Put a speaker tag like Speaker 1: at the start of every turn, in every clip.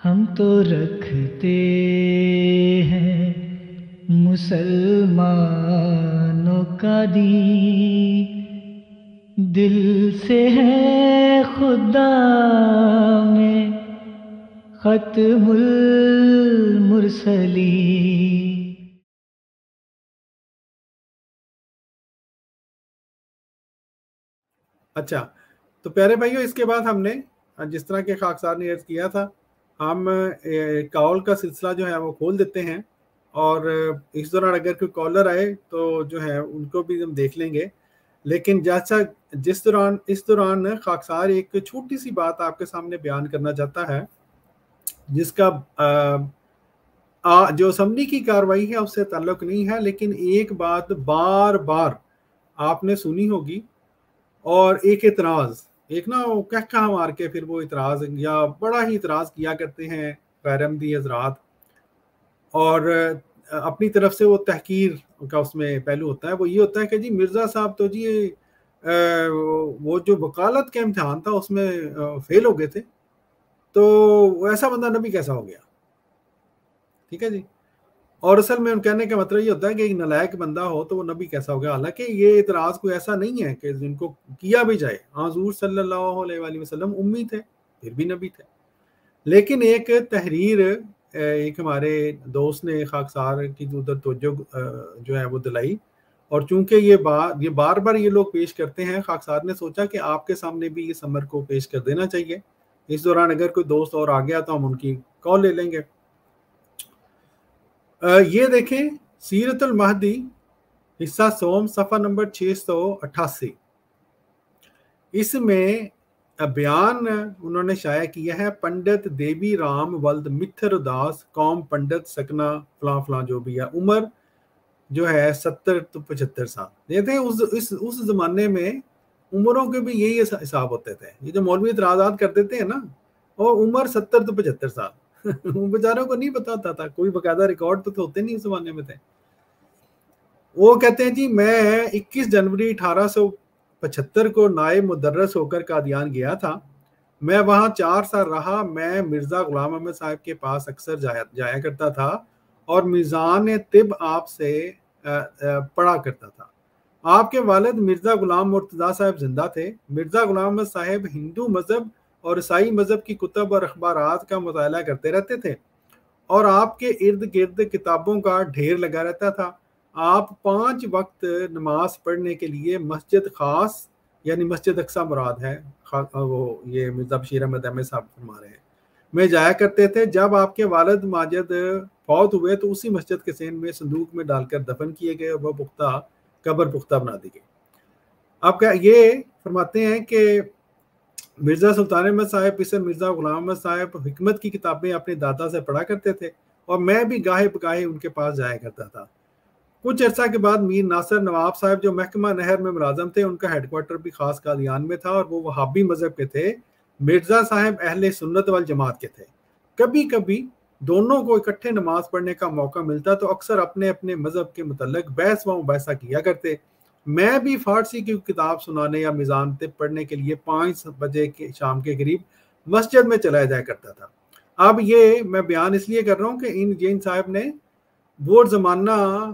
Speaker 1: ہم تو رکھتے ہیں مسلمانوں کا دین، دل سے ہے خدا میں ختم المرسلین۔
Speaker 2: اچھا تو پیارے بھائیوں، اس کے بعد ہم نے جس طرح کہ خاکسار نے عرض کیا تھا، ہم کال کا سلسلہ جو ہے وہ کھول دیتے ہیں، اور اس دوران اگر کوئی کالر آئے تو جو ہے ان کو بھی ہم دیکھ لیں گے۔ لیکن جیسا اس دوران خاکسار ایک چھوٹی سی بات آپ کے سامنے بیان کرنا چاہتا ہے، جس کا جو اسمبلی کی کارروائی ہے اس سے تعلق نہیں ہے، لیکن ایک بات بار بار آپ نے سنی ہوگی، اور ایک اعتراض، ایک نا وہ کہا مار کے پھر وہ اعتراض یا بڑا ہی اعتراض کیا کرتے ہیں غیر احمدی حضرات، اور اپنی طرف سے وہ تحقیر کا اس میں پہلو ہوتا ہے۔ وہ یہ ہوتا ہے کہ جی مرزا صاحب تو جی وہ جو وکالت کا امتحان تھا اس میں فیل ہو گئے تھے، تو ایسا بندہ نبی کیسا ہو گیا؟ ٹھیک ہے جی، اور اصل میں ان کہنے کا مطلب یہ ہوتا ہے کہ ایک نالائق بندہ ہو تو وہ نبی کیسا ہو گیا۔ حالانکہ یہ اعتراض کوئی ایسا نہیں ہے کہ جن کو کیا بھی جائے، حضور صلی اللہ علیہ وآلہ وسلم امی تھے پھر بھی نبی تھے، لیکن ایک تحریر ایک ہمارے دوست نے خاکسار کی ادھر توجہ جو ہے وہ دلائی، اور چونکہ یہ بار بار یہ لوگ پیش کرتے ہیں، خاکسار نے سوچا کہ آپ کے سامنے بھی اس امر کو پیش کر دینا چاہیے۔ اس دوران اگر کوئی دوست اور آ گیا تو ہم ان کی کال لے لیں گے۔ یہ دیکھیں سیرت المہدی حصہ سوم صفحہ نمبر 688، اس میں بیان انہوں نے شائع کیا ہے، پنڈت دیوی رام ولد متھر داس، قوم پنڈت سکنا فلاں فلاں جو بھی ہے، عمر جو ہے 70 تو 75 سال۔ دیکھتے ہیں اس زمانے میں عمروں کے بھی یہی حساب ہوتے تھے، یہ جو مولوی اعتراضات کر دیتے ہیں نا، وہ عمر 70 تو 75 سال بیچاروں کو نہیں پتا ہوتا تھا، کوئی باقاعدہ ریکارڈ تو ہوتے نہیں اس زمانے میں تھے۔ وہ کہتے ہیں جی میں 21 جنوری 1875 کو نائب مدرس ہو کر قادیان گیا تھا، میں وہاں 4 سال رہا، میں مرزا غلام احمد صاحب کے پاس اکثر جایا کرتا تھا، اور میزان طب آپ سے پڑھا کرتا تھا۔ آپ کے والد مرزا غلام مرتضیٰ صاحب زندہ تھے۔ مرزا غلام احمد صاحب ہندو مذہب اور عیسائی مذہب کی کتب اور اخبارات کا مطالعہ کرتے رہتے تھے، اور آپ کے ارد گرد کتابوں کا ڈھیر لگا رہتا تھا۔ آپ 5 وقت نماز پڑھنے کے لیے مسجد خاص، یعنی مسجد اقصی مراد ہے، وہ یہ مرزا بشیر احمد احمد صاحب فرما رہے ہیں، میں جایا کرتے تھے۔ جب آپ کے والد ماجد فوت ہوئے تو اسی مسجد کے سین میں صندوق میں ڈال کر دفن کیے گئے، اور وہ قبر پختہ بنا دی گئی۔ اب یہ فرماتے ہیں کہ مرزا سلطان احمد صاحب پسر مرزا غلام احمد صاحب حکمت کی کتابیں اپنے دادا سے پڑھا کرتے تھے، اور میں بھی گاہے بگاہے ان کے پاس جایا کرتا تھا۔ کچھ عرصہ کے بعد میر ناصر نواب صاحب جو محکمہ نہر میں ملازم تھے، ان کا ہیڈ کوارٹر بھی خاص قادیان میں تھا، اور وہ وہابی مذہب کے تھے۔ مرزا صاحب اہل سنت والجماعت کے تھے۔ کبھی کبھی دونوں کو اکٹھے نماز پڑھنے کا موقع ملتا تو اکثر اپنے اپنے مذہب کے متعلق بحث و مباحثہ کیا کرتے۔ میں بھی فارسی کی کتاب سنانے یا میزان طب پڑھنے کے لیے 5 بجے کے شام کے قریب مسجد میں چلا جایا کرتا تھا۔ اب یہ میں بیان اس لیے کر رہا ہوں کہ ان صاحب نے وہ زمانہ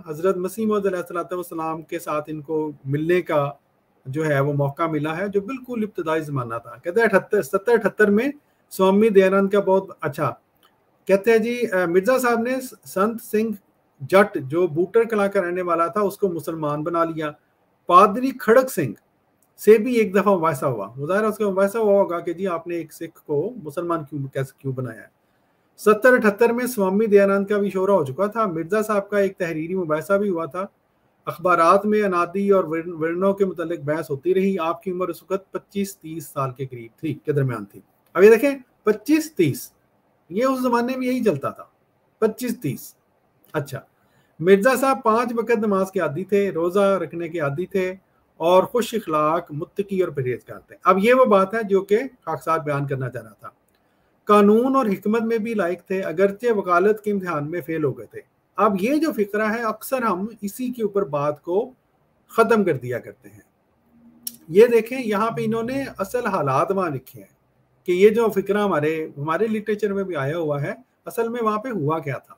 Speaker 2: حضرت مسیح موعود علیہ السلام کے ساتھ ان کو ملنے کا جو ہے وہ موقع ملا ہے، جو بالکل ابتدائی زمانہ تھا۔ کہتے ہیں 78 میں سوامی دیانند کا بہت اچھا، کہتے ہیں جی مرزا صاحب نے سنت سنگھ جٹ جو بوٹر کلاں کا رہنے والا تھا اس کو مسلمان بنا لیا۔ پادری کھڑک سنگھ سے بھی ایک دفعہ مباحثہ ہوا، ظاہر اس کا مباحثہ ہوا ہوگا کہ جی آپ نے ایک سکھ کو مسلمان کیوں بنایا ہے۔ 78 میں سوامی دیانند کا بھی شورہ ہو چکا تھا۔ مرزا صاحب کا ایک تحریری مباحثہ بھی ہوا تھا، اخبارات میں انادی اور ورنوں کے متعلق بحث ہوتی رہی۔ آپ کی عمر اس وقت 25-30 سال کے قریب تھی، کے درمیان تھی۔ اب یہ دیکھیں 25-30، یہ اس زمانے میں یہی چلتا تھا، 25-30۔ اچھا، مرزا صاحب 5 وقت نماز کے عادی تھے، روزہ رکھنے کے عادی تھے، اور خوش اخلاق، متقی اور پرہیزگار تھے۔ اب یہ وہ بات ہے جو کہ خاکسار بیان کرنا چاہ رہا تھا۔ قانون اور حکمت میں بھی لائق تھے، اگرچہ وکالت کے امتحان میں فیل ہو گئے تھے۔ اب یہ جو فقرہ ہے اکثر ہم اسی کے اوپر بات کو ختم کر دیا کرتے ہیں۔ یہ دیکھیں یہاں پہ انہوں نے اصل حالات وہاں لکھے ہیں، کہ یہ جو فکرہ ہمارے لٹریچر میں بھی آیا ہوا ہے، اصل میں وہاں پہ ہوا کیا تھا۔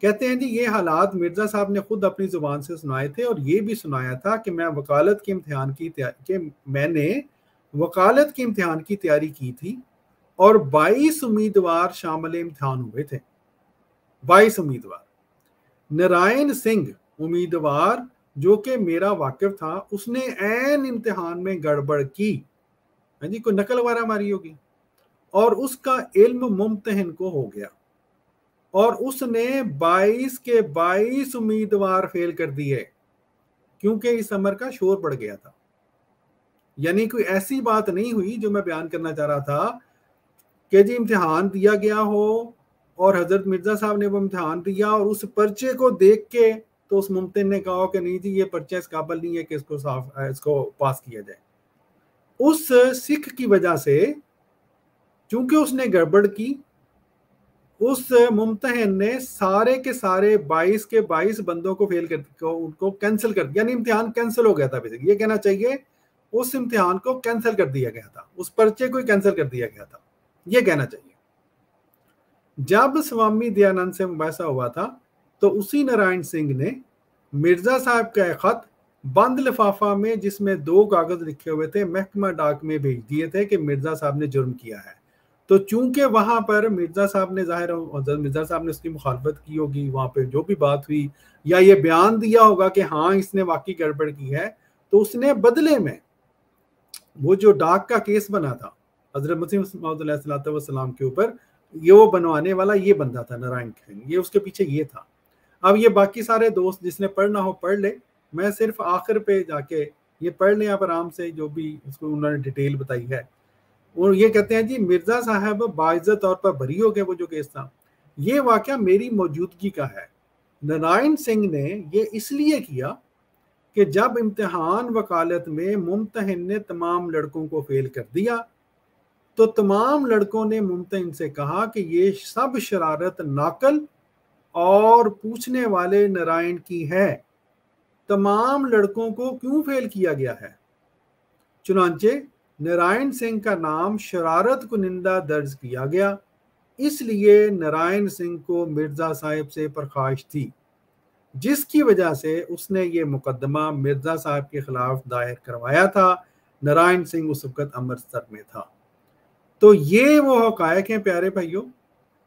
Speaker 2: کہتے ہیں جی یہ حالات مرزا صاحب نے خود اپنی زبان سے سنائے تھے، اور یہ بھی سنایا تھا کہ میں نے وکالت کے امتحان کی تیاری کی تھی، اور 22 امیدوار شامل امتحان ہوئے تھے۔ 22 امیدوار۔ نارائن سنگھ امیدوار جو کہ میرا واقف تھا، اس نے عین امتحان میں گڑبڑ کی، ہاں جی کوئی نقل وغیرہ ماری ہوگی، اور اس کا علم ممتحن کو ہو گیا، اور اس نے 22 کے 22 امیدوار فیل کر دیے، کیونکہ اس امر کا شور پڑ گیا تھا۔ یعنی کوئی ایسی بات نہیں ہوئی جو میں بیان کرنا چاہ رہا تھا کہ جی امتحان دیا گیا ہو اور حضرت مرزا صاحب نے وہ امتحان دیا، اور اس پرچے کو دیکھ کے تو اس ممتحن نے کہا کہ نہیں جی یہ پرچہ اس قابل نہیں ہے کہ اس کو پاس کیا جائے۔ اس سکھ کی وجہ سے، چونکہ اس نے گڑبڑ کی، اس ممتحن نے سارے کے سارے 22 کے 22 بندوں کو فیل کر ان کو کینسل کر دیا، یعنی امتحان کینسل ہو گیا تھا۔ یہ کہنا چاہیے اس امتحان کو کینسل کر دیا گیا تھا، اس پرچے کو کینسل کر دیا گیا تھا، یہ کہنا چاہیے۔ جب سوامی دیانند سے مباحثہ ہوا تھا تو اسی نارائن سنگھ نے مرزا صاحب کا ایک خط بند لفافہ میں جس میں 2 کاغذ لکھے ہوئے تھے محکمہ ڈاک میں بھیج دیے تھے کہ مرزا صاحب نے جرم کیا ہے۔ تو چونکہ وہاں پر مرزا صاحب نے مرزا صاحب نے اس کی مخالفت کی ہوگی، وہاں پہ جو بھی بات ہوئی یا یہ بیان دیا ہوگا کہ ہاں اس نے واقعی گڑبڑ کی ہے، تو اس نے بدلے میں وہ جو ڈاک کا کیس بنا تھا حضرت مسیح موعود علیہ السلام کے اوپر، یہ وہ بنوانے والا یہ بندہ تھا نارائن سنگھ، یہ اس کے پیچھے یہ تھا۔ اب یہ باقی سارے دوست جس نے پڑھنا ہو پڑھ لے، میں صرف آخر پہ جا کے یہ پڑھ لیں آپ آرام سے، جو بھی اس کو انہوں نے ڈیٹیل بتائی ہے۔ اور یہ کہتے ہیں جی مرزا صاحب باعزت طور پر بری ہو گئے، وہ جو کیس تھا یہ واقعہ میری موجودگی کا ہے۔ نارائن سنگھ نے یہ اس لیے کیا کہ جب امتحان وکالت میں ممتحن نے تمام لڑکوں کو فیل کر دیا تو تمام لڑکوں نے ممتحن سے کہا کہ یہ سب شرارت ناقل اور پوچھنے والے نارائن کی ہے، تمام لڑکوں کو کیوں فیل کیا گیا ہے؟ چنانچہ نارائن سنگھ کا نام شرارت کنندہ درج کیا گیا، اس لیے نارائن سنگھ کو مرزا صاحب سے پرخاش تھی، جس کی وجہ سے اس نے یہ مقدمہ مرزا صاحب کے خلاف دائر کروایا تھا۔ نارائن سنگھ اس وقت امرتسر میں تھا۔ تو یہ وہ حقائق ہیں پیارے بھائیوں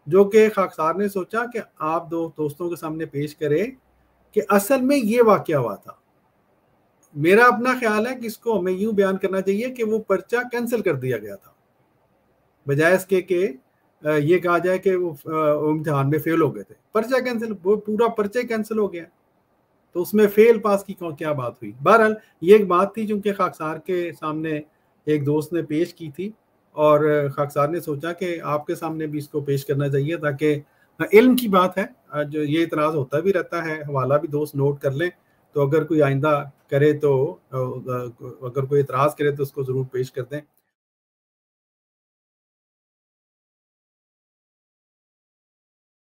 Speaker 2: جو کہ خاکسار نے سوچا کہ آپ دو دوستوں کے سامنے پیش کرے کہ اصل میں یہ واقعہ ہوا تھا۔ میرا اپنا خیال ہے کہ اس کو ہمیں یوں بیان کرنا چاہیے کہ وہ پرچہ کینسل کر دیا گیا تھا، بجائے اس کے کہ یہ کہا جائے کہ وہ امتحان میں فیل ہو گئے تھے۔ پرچہ کینسل، وہ پورا پرچہ کینسل ہو گیا، تو اس میں فیل پاس کی کیا بات ہوئی؟ بہرحال یہ ایک بات تھی چونکہ خاکسار کے سامنے ایک دوست نے پیش کی تھی، اور خاکسار نے سوچا کہ آپ کے سامنے بھی اس کو پیش کرنا چاہیے تاکہ علم کی بات ہے۔ جو یہ اعتراض ہوتا بھی رہتا ہے، حوالہ بھی دوست نوٹ کر لیں، تو اگر کوئی آئندہ کرے تو اگر کوئی اعتراض کرے تو اس کو ضرور پیش کر دیں۔